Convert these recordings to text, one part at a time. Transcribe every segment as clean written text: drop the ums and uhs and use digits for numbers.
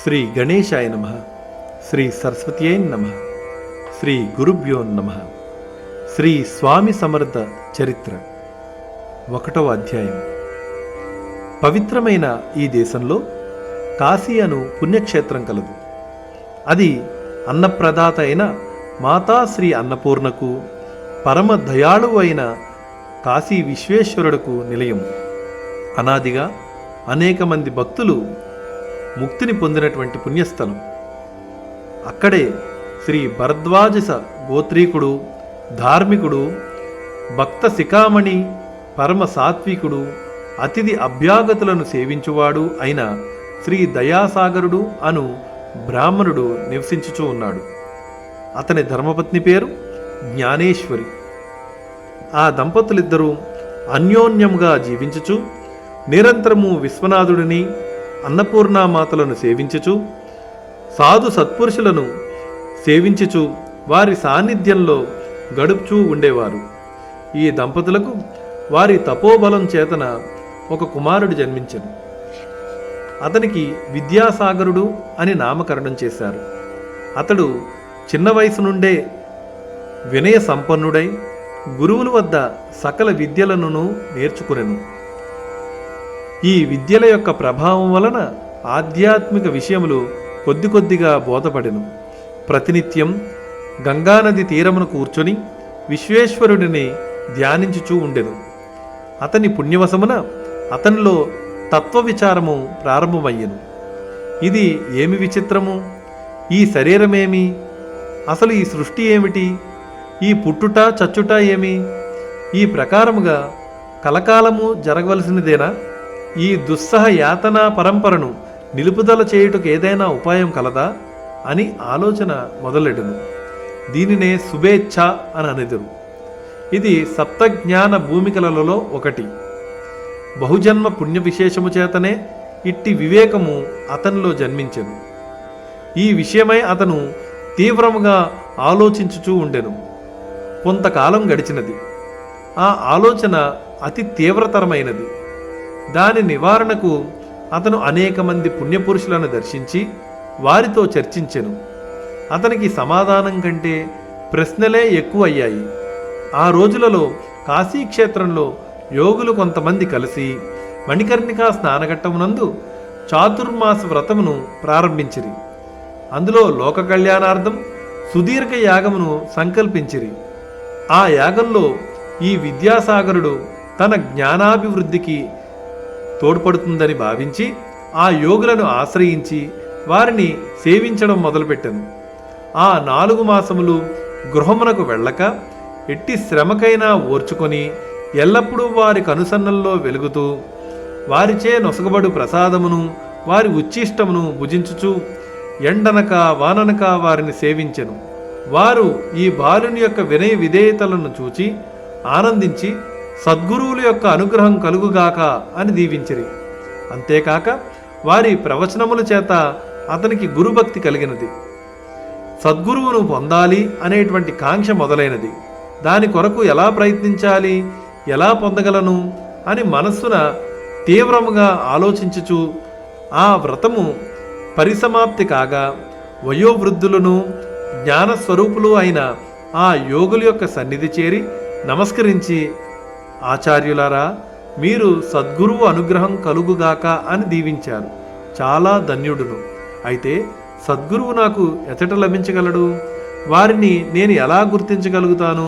శ్రీ గణేశాయ నమః. శ్రీ సరస్వత్యై నమః. శ్రీ గురుభ్యో నమః. శ్రీ స్వామి సమర్థ చరిత్ర 1వ అధ్యాయం. పవిత్రమైన ఈ దేశంలో కాశీ అను పుణ్యక్షేత్రం కలదు. అది అన్నప్రదాత అయిన మాతా శ్రీ అన్నపూర్ణకు, పరమ దయాళువు అయిన కాశీ విశ్వేశ్వరుడుకు నిలయం. అనాదిగా అనేక మంది భక్తులు ముక్తిని పొందినటువంటి పుణ్యస్థలం. అక్కడే శ్రీ భరద్వాజస గోత్రీకుడు, ధార్మికుడు, భక్త శిఖామణి, పరమ సాత్వికుడు, అతిథి అభ్యాగతులను సేవించువాడు అయిన శ్రీ దయాసాగరుడు అను బ్రాహ్మణుడు నివసించుచూ ఉన్నాడు. అతని ధర్మపత్ని పేరు జ్ఞానేశ్వరి. ఆ దంపతులిద్దరూ అన్యోన్యంగా జీవించుచు నిరంతరము విశ్వనాథుడిని, అన్నపూర్ణామాతలను సేవించుచు, సాధు సత్పురుషులను సేవించుచు వారి సాన్నిధ్యంలో గడుపుచూ ఉండేవారు. ఈ దంపతులకు వారి తపోబలం చేతన ఒక కుమారుడు జన్మించెను. అతనికి విద్యాసాగరుడు అని నామకరణం చేశారు. అతడు చిన్న వయసు నుండే వినయ సంపన్నుడై గురువుల వద్ద సకల విద్యలను నేర్చుకునెను. ఈ విద్యల యొక్క ప్రభావం వలన ఆధ్యాత్మిక విషయములు కొద్ది కొద్దిగా బోధపడెను. ప్రతినిత్యం గంగానది తీరమును కూర్చొని విశ్వేశ్వరుడిని ధ్యానించుచూ ఉండెను. అతని పుణ్యవశమున అతనిలో తత్వ విచారము ప్రారంభమయ్యెను. ఇది ఏమి విచిత్రము! ఈ శరీరమేమి? అసలు ఈ సృష్టి ఏమిటి? ఈ పుట్టుట చచ్చుట ఏమి? ఈ ప్రకారముగా కలకాలము జరగవలసినదేనా? ఈ దుస్సహ యాతనా పరంపరను నిలుపుదల చేయుటకు ఏదైనా ఉపాయం కలదా అని ఆలోచన మొదలెడును. దీనినే శుభేచ్ఛ అని అనెదరు. ఇది సప్తజ్ఞాన భూమికలలో ఒకటి. బహుజన్మ పుణ్య విశేషము చేతనే ఇట్టి వివేకము అతనిలో జన్మించెను. ఈ విషయమై అతను తీవ్రముగా ఆలోచించుచూ ఉండెను. కొంతకాలం గడిచినది. ఆ ఆలోచన అతి తీవ్రతరమైనది. దాని నివారణకు అతను అనేక మంది పుణ్యపురుషులను దర్శించి వారితో చర్చించెను. అతనికి సమాధానం కంటే ప్రశ్నలే ఎక్కువ అయ్యాయి. ఆ రోజులలో కాశీక్షేత్రంలో యోగులు కొంతమంది కలిసి మణికర్ణికా స్నానఘట్టమునందు చాతుర్మాస వ్రతమును ప్రారంభించిరి. అందులో లోక కళ్యాణార్థం సుదీర్ఘ యాగమును సంకల్పించిరి. ఆ యాగంలో ఈ విద్యాసాగరుడు తన జ్ఞానాభివృద్ధికి తోడ్పడుతుందని భావించి ఆ యోగులను ఆశ్రయించి వారిని సేవించడం మొదలుపెట్టెను. ఆ 4 మాసములు గృహమునకు వెళ్ళక ఎట్టి శ్రమకైనా ఓర్చుకొని ఎల్లప్పుడూ వారి కనుసన్నల్లో వెలుగుతూ వారిచే నొసగబడు ప్రసాదమును వారి ఉచ్ఛిష్టమును భుజించుచు ఎండనక వాననక వారిని సేవించెను. వారు ఈ బాలుని యొక్క వినయ విధేయతలను చూచి ఆనందించి సద్గురువుల యొక్క అనుగ్రహం కలుగుగాక అని దీవించిరి. అంతేకాక వారి ప్రవచనముల చేత అతనికి గురుభక్తి కలిగినది. సద్గురువును పొందాలి అనేటువంటి కాంక్ష మొదలైనది. దాని కొరకు ఎలా ప్రయత్నించాలి, ఎలా పొందగలను అని మనస్సున తీవ్రముగా ఆలోచించుచు ఆ వ్రతము పరిసమాప్తి కాగా వయోవృద్ధులను జ్ఞానస్వరూపులు అయిన ఆ యోగుల యొక్క సన్నిధి చేరి నమస్కరించి, ఆచార్యులారా, మీరు సద్గురువు అనుగ్రహం కలుగుగాక అని దీవించారు. చాలా ధన్యుడును. అయితే సద్గురువు నాకు ఎచట లభించగలడు? వారిని నేను ఎలా గుర్తించగలుగుతాను?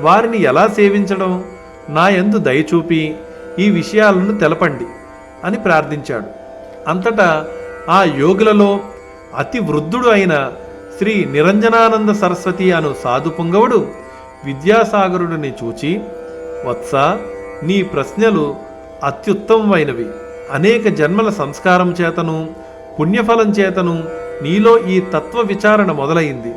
వారిని ఎలా సేవించడం? నా యందు దయచూపి ఈ విషయాలను తెలపండి అని ప్రార్థించాడు. అంతటా ఆ యోగులలో అతి వృద్ధుడు అయిన శ్రీ నిరంజనానంద సరస్వతి అను సాధు పుంగవుడు విద్యాసాగరుడిని చూచి, వత్స, నీ ప్రశ్నలు అత్యుత్తమమైనవి. అనేక జన్మల సంస్కారం చేతను పుణ్యఫలం చేతను నీలో ఈ తత్వ విచారణ మొదలైంది.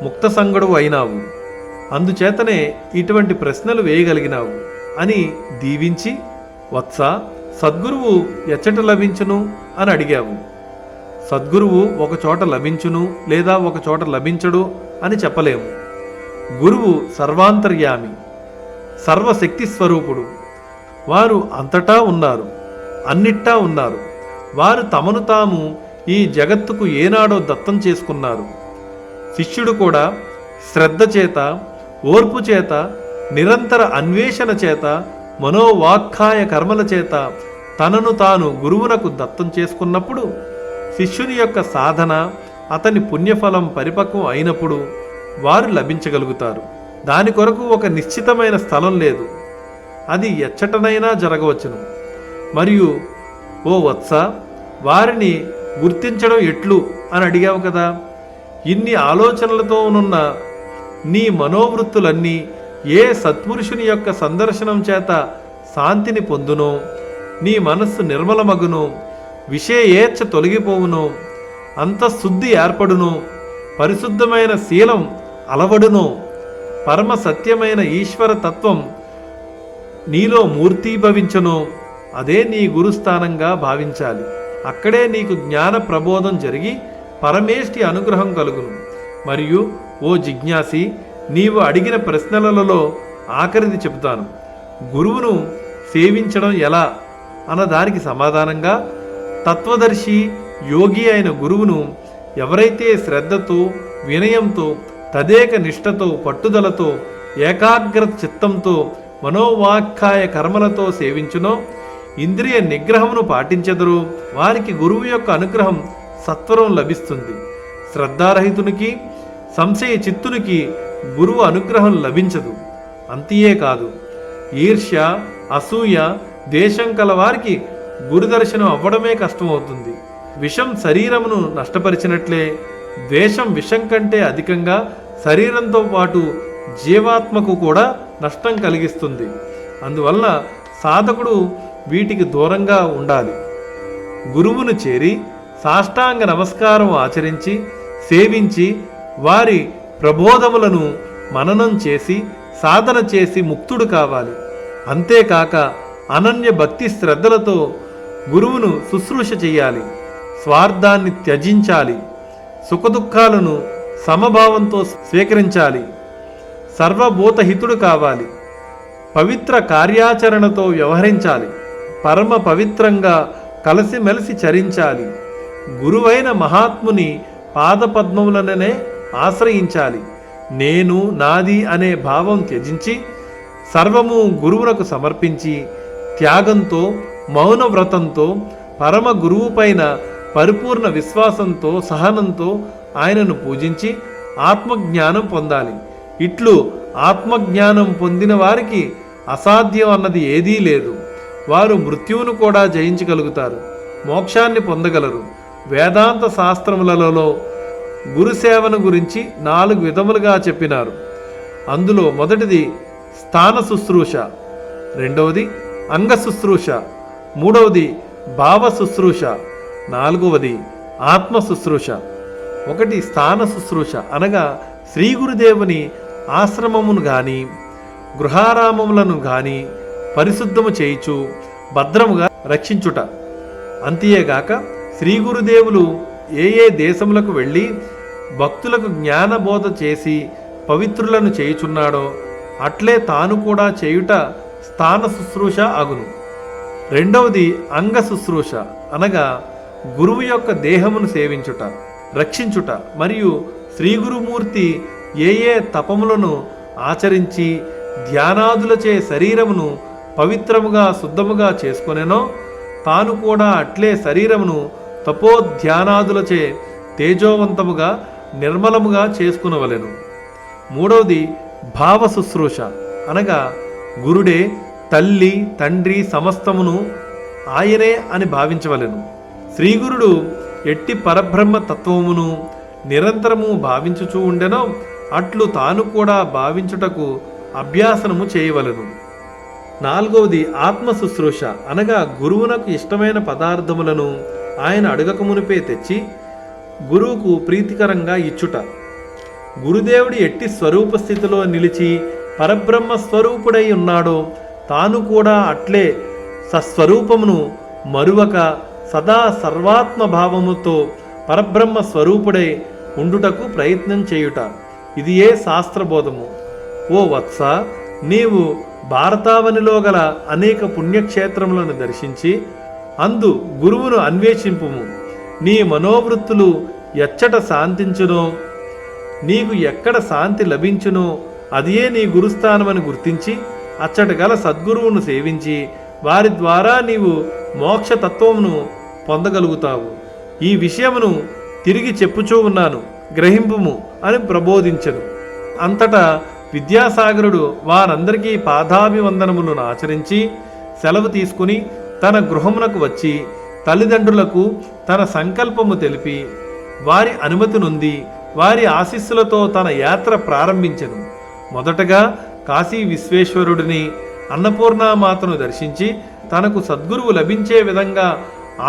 ముక్తసంగడు అయినావు. అందుచేతనే ఇటువంటి ప్రశ్నలు వేయగలిగినావు అని దీవించి, వత్స, సద్గురువు ఎచ్చట లభించును అని అడిగావు. సద్గురువు ఒకచోట లభించును లేదా ఒకచోట లభించడు అని చెప్పలేము. గురువు సర్వాంతర్యామి, సర్వశక్తి స్వరూపుడు. వారు అంతటా ఉన్నారు, అన్నిట్టా ఉన్నారు. వారు తమను తాము ఈ జగత్తుకు ఏనాడో దత్తం చేసుకున్నారు. శిష్యుడు కూడా శ్రద్ధ చేత, ఓర్పు చేత, నిరంతర అన్వేషణ చేత, మనోవాక్కాయ కర్మల చేత తనను తాను గురువునకు దత్తం చేసుకున్నప్పుడు శిష్యుని యొక్క సాధన, అతని పుణ్యఫలం పరిపక్వం అయినప్పుడు వారు లభించగలుగుతారు. దాని కొరకు ఒక నిశ్చితమైన స్థలం లేదు, అది ఎచ్చటనైనా జరగవచ్చును. మరియు ఓ వత్స, వారిని గుర్తించడం ఎట్లు అని అడిగావు కదా. ఇన్ని ఆలోచనలతో ఉన్న నీ మనోవృత్తులన్నీ ఏ సత్పురుషుని యొక్క సందర్శనం చేత శాంతిని పొందునో, నీ మనస్సు నిర్మలమగును, విషయేచ్ఛ తొలగిపోవును, అంతఃశుద్ధి ఏర్పడును, పరిశుద్ధమైన శీలం అలవడును, పరమ సత్యమైన ఈశ్వర తత్వం నీలో మూర్తీభవించును, అదే నీ గురుస్థానంగా భావించాలి. అక్కడే నీకు జ్ఞాన ప్రబోధం జరిగి పరమేష్టి అనుగ్రహం కలుగును. మరియు ఓ జిజ్ఞాసి, నీవు అడిగిన ప్రశ్నలలో ఆఖరిది చెబుతాను. గురువును సేవించడం ఎలా అన్నదానికి సమాధానంగా, తత్వదర్శి యోగి అయిన గురువును ఎవరైతే శ్రద్ధతో, వినయంతో, తదేక నిష్ఠతో, పట్టుదలతో, ఏకాగ్ర చిత్తంతో, మనోవాక్కాయ కర్మలతో సేవించునో, ఇంద్రియ నిగ్రహమును పాటించెదరో వారికి గురువు యొక్క అనుగ్రహం సత్వరం లభిస్తుంది. శ్రద్ధారహితునికి, సంశయ చిత్తునికి గురువు అనుగ్రహం లభించదు. అంతే కాదు, ఈర్ష్య, అసూయ, ద్వేషం కల వారికి గురుదర్శనం అవ్వడమే కష్టమవుతుంది. విషం శరీరమును నష్టపరిచినట్లే ద్వేషం విషం కంటే అధికంగా శరీరంతో పాటు జీవాత్మకు కూడా నష్టం కలిగిస్తుంది. అందువలన సాధకుడు వీటికి దూరంగా ఉండాలి. గురువును చేరి సాష్టాంగ నమస్కారం ఆచరించి సేవించి వారి ప్రబోధములను మననం చేసి సాధన చేసి ముక్తుడు కావాలి. అంతేకాక అనన్య భక్తి శ్రద్ధలతో గురువును శుశ్రూష చేయాలి. స్వార్థాన్ని త్యజించాలి. సుఖదుఖాలను సమభావంతో స్వీకరించాలి. సర్వభూతహితుడు కావాలి. పవిత్ర కార్యాచరణతో వ్యవహరించాలి. పరమ పవిత్రంగా కలిసిమెలిసి చరించాలి. గురువైన మహాత్ముని పాదపద్మములనే ఆశ్రయించాలి. నేను, నాది అనే భావం త్యజించి సర్వము గురువునకు సమర్పించి త్యాగంతో, మౌన వ్రతంతో, పరమ గురువు పైన పరిపూర్ణ విశ్వాసంతో, సహనంతో ఆయనను పూజించి ఆత్మజ్ఞానం పొందాలి. ఇట్లు ఆత్మజ్ఞానం పొందిన వారికి అసాధ్యం అన్నది ఏదీ లేదు. వారు మృత్యువును కూడా జయించగలుగుతారు, మోక్షాన్ని పొందగలరు. వేదాంత శాస్త్రములలో గురుసేవను గురించి 4 విధములుగా చెప్పినారు. అందులో మొదటిది స్థాన శుశ్రూష, రెండవది అంగ శుశ్రూష, మూడవది భావ శుశ్రూష, నాలుగవది ఆత్మ శుశ్రూష. ఒకటి స్థాన శుశ్రూష అనగా శ్రీ గురుదేవుని ఆశ్రమమును గాని గృహారామములను గాని పరిశుద్ధము చేయుచు భద్రముగా రక్షించుట. అంతేగాక శ్రీ గురుదేవులు ఏ ఏ దేశములకు వెళ్ళి భక్తులకు జ్ఞానబోధ చేసి పవిత్రులను చేయుచున్నాడో అట్లే తాను కూడా చేయుట స్థాన శుశ్రూష అగును. రెండవది అంగ శుశ్రూష అనగా గురువు యొక్క దేహమును సేవించుట, రక్షించుట. మరియు శ్రీ గురుమూర్తి ఏ ఏ తపములను ఆచరించి ధ్యానాదులచే శరీరమును పవిత్రముగా శుద్ధముగా చేసుకొనెనో తాను కూడా అట్లే శరీరమును తపోధ్యానాదులచే తేజోవంతముగా నిర్మలముగా చేసుకునవలెను. మూడవది భావ శుశ్రూష అనగా గురుడే తల్లి, తండ్రి, సమస్తమును ఆయనే అని భావించవలెను. శ్రీగురుడు ఎట్టి పరబ్రహ్మ తత్వమును నిరంతరము భావించుచూ ఉండెనో అట్లు తాను కూడా భావించుటకు అభ్యాసనము చేయవలెను. నాలుగవది ఆత్మ శుశ్రూష అనగా గురువునకు ఇష్టమైన పదార్థములను ఆయన అడగకమునిపే తెచ్చి గురువుకు ప్రీతికరంగా ఇచ్చుట. గురుదేవుడి ఎట్టి స్వరూప స్థితిలో నిలిచి పరబ్రహ్మ స్వరూపుడై ఉన్నాడో తాను కూడా అట్లే సస్వరూపమును మరువక సదా సర్వాత్మ భావముతో పరబ్రహ్మ స్వరూపుడై ఉండుటకు ప్రయత్నం చేయుట. ఇది ఏ శాస్త్రబోధము. ఓ వత్స, నీవు భారతావనిలో గల అనేక పుణ్యక్షేత్రములను దర్శించి అందు గురువును అన్వేషింపుము. నీ మనోవృత్తులు ఎచ్చట శాంతించునో, నీకు ఎక్కడ శాంతి లభించునో అదే నీ గురుస్థానమని గుర్తించి అచ్చట గల సద్గురువును సేవించి వారి ద్వారా నీవు మోక్షతత్వమును పొందగలుగుతావు. ఈ విషయమును తిరిగి చెప్పుచూ ఉన్నాను, గ్రహింపుము అని ప్రబోధించెను. అంతటా విద్యాసాగరుడు వారందరికీ పాదాభివందనములను ఆచరించి సెలవు తీసుకుని తన గృహమునకు వచ్చి తల్లిదండ్రులకు తన సంకల్పము తెలిపి వారి అనుమతి నొంది వారి ఆశీస్సులతో తన యాత్ర ప్రారంభించెను. మొదటగా కాశీ విశ్వేశ్వరుడిని, అన్నపూర్ణామాతను దర్శించి తనకు సద్గురువు లభించే విధంగా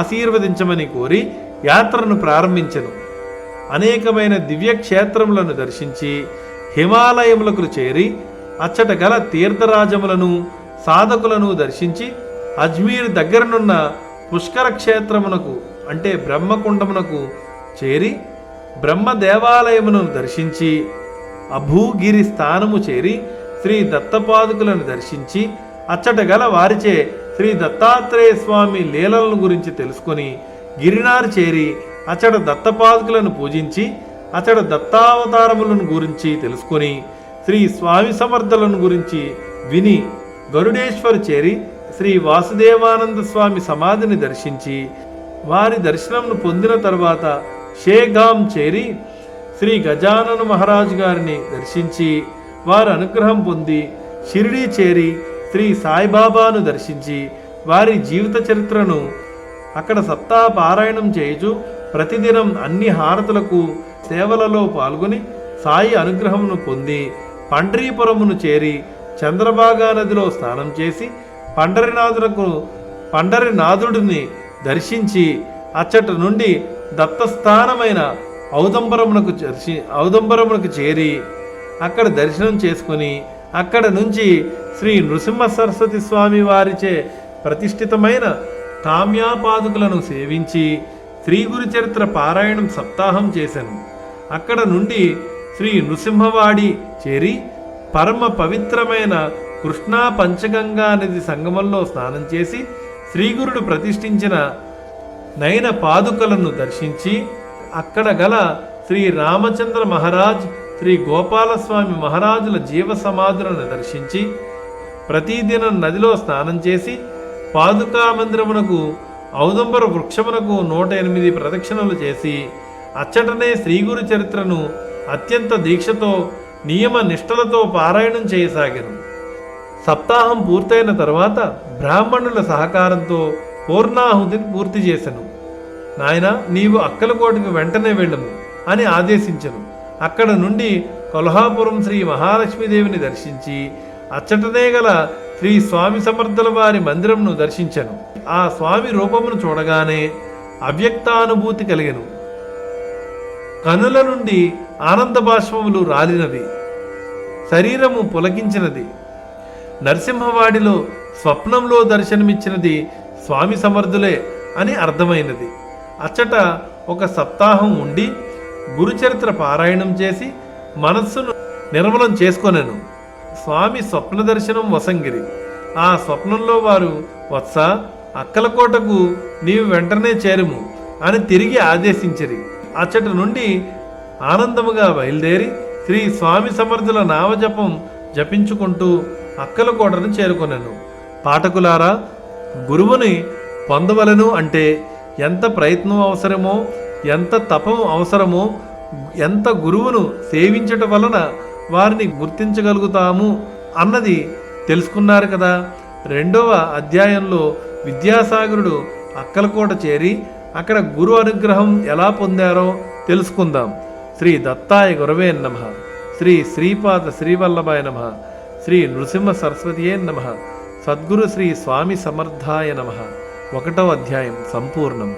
ఆశీర్వదించమని కోరి యాత్రను ప్రారంభించెను. అనేకమైన దివ్యక్షేత్రములను దర్శించి హిమాలయములకు చేరి అచ్చట గల తీర్థరాజములను సాధకులను దర్శించి అజ్మీర్ దగ్గరనున్న పుష్కర క్షేత్రమునకు అంటే బ్రహ్మకుండమునకు చేరి బ్రహ్మ దేవాలయమును దర్శించి అభూగిరి స్థానము చేరి శ్రీ దత్తపాదుకులను దర్శించి అచ్చట గల వారిచే శ్రీ దత్తాత్రేయ స్వామి లీలలను గురించి తెలుసుకొని గిరినారు చేరి అచ్చట దత్తపాదుకులను పూజించి అచ్చట దత్తావతారములను గురించి తెలుసుకొని శ్రీ స్వామి సమర్థులను గురించి విని గరుడేశ్వర్ చేరి శ్రీ వాసుదేవానంద స్వామి సమాధిని దర్శించి వారి దర్శనమును పొందిన తర్వాత షేగాం చేరి శ్రీ గజానన మహారాజు గారిని దర్శించి వారి అనుగ్రహం పొంది షిరిడీ చేరి శ్రీ సాయిబాబాను దర్శించి వారి జీవిత చరిత్రను అక్కడ సప్తాహ పారాయణం చేయుచు ప్రతిదినం అన్ని హారతులకు సేవలలో పాల్గొని సాయి అనుగ్రహమును పొంది పండ్రీపురమును చేరి చంద్రభాగా నదిలో స్నానం చేసి పండరినాథుడిని దర్శించి అచ్చట నుండి దత్తస్థానమైన ఔదంబరమునకు చేరి అక్కడ దర్శనం చేసుకుని అక్కడ నుంచి శ్రీ నృసింహ సరస్వతి స్వామి వారిచే ప్రతిష్ఠితమైన కామ్యాపాదుకులను సేవించి శ్రీ గురు చరిత్ర పారాయణం సప్తాహం చేశాను. అక్కడ నుండి శ్రీ నృసింహవాడి చేరి పరమ పవిత్రమైన కృష్ణా పంచగంగా నది సంగమంలో స్నానం చేసి శ్రీగురుడు ప్రతిష్ఠించిన నయన పాదుకలను దర్శించి అక్కడ గల శ్రీ రామచంద్ర మహారాజ్ శ్రీ గోపాలస్వామి మహారాజుల జీవ సమాధులను దర్శించి ప్రతిదినం నదిలో స్నానం చేసి పాదుకా మందిరమునకు ఔదంబర వృక్షమునకు 108 ప్రదక్షిణలు చేసి అచ్చటనే శ్రీగురు చరిత్రను అత్యంత దీక్షతో నియమ నిష్టలతో పారాయణం చేయసాగాను. సప్తాహం పూర్తయిన తర్వాత బ్రాహ్మణుల సహకారంతో పూర్ణాహుతిని పూర్తి చేశాను. నాయన, నీవు అక్కలకోటకు వెంటనే వెళ్ళము అని ఆదేశించను. అక్కడ నుండి కొల్హాపురం శ్రీ మహాలక్ష్మీదేవిని దర్శించి అచ్చటనే గల శ్రీ స్వామి సమర్థుల వారి మందిరంను దర్శించను. ఆ స్వామి రూపమును చూడగానే అవ్యక్తానుభూతి కలిగెను. కనుల నుండి ఆనంద బాష్పములు రాలినవి, శరీరము పులకించినది. నరసింహవాడిలో స్వప్నంలో దర్శనమిచ్చినది స్వామి సమర్థులే అని అర్థమైనది. అచ్చట ఒక సప్తాహం ఉండి గురుచరిత్ర పారాయణం చేసి మనస్సును నిర్మలం చేసుకొనెను. స్వామి స్వప్న దర్శనం వసంగిరి. ఆ స్వప్నంలో వారు, వత్స, అక్కలకోటకు నీవు వెంటనే చేరుము అని తిరిగి ఆదేశించిరి. అచ్చట నుండి ఆనందముగా బయలుదేరి శ్రీ స్వామి సమర్థుల నామజపం జపించుకుంటూ అక్కలకోటను చేరుకొనెను. పాఠకులారా, గురువుని పొందవలను అంటే ఎంత ప్రయత్నం అవసరమో, ఎంత తపం అవసరమో, ఎంత గురువును సేవించటం వలన వారిని గుర్తించగలుగుతాము అన్నది తెలుసుకున్నారు కదా. 2వ అధ్యాయంలో విద్యాసాగరుడు అక్కలకోట చేరి అక్కడ గురు అనుగ్రహం ఎలా పొందారో తెలుసుకుందాం. శ్రీ దత్తాయ గురవే నమః. శ్రీ శ్రీపాద శ్రీవల్లభాయ నమః. శ్రీ నృసింహ సరస్వతియే నమః. సద్గురు శ్రీ స్వామి సమర్థాయ నమః. 1వ అధ్యాయం సంపూర్ణం.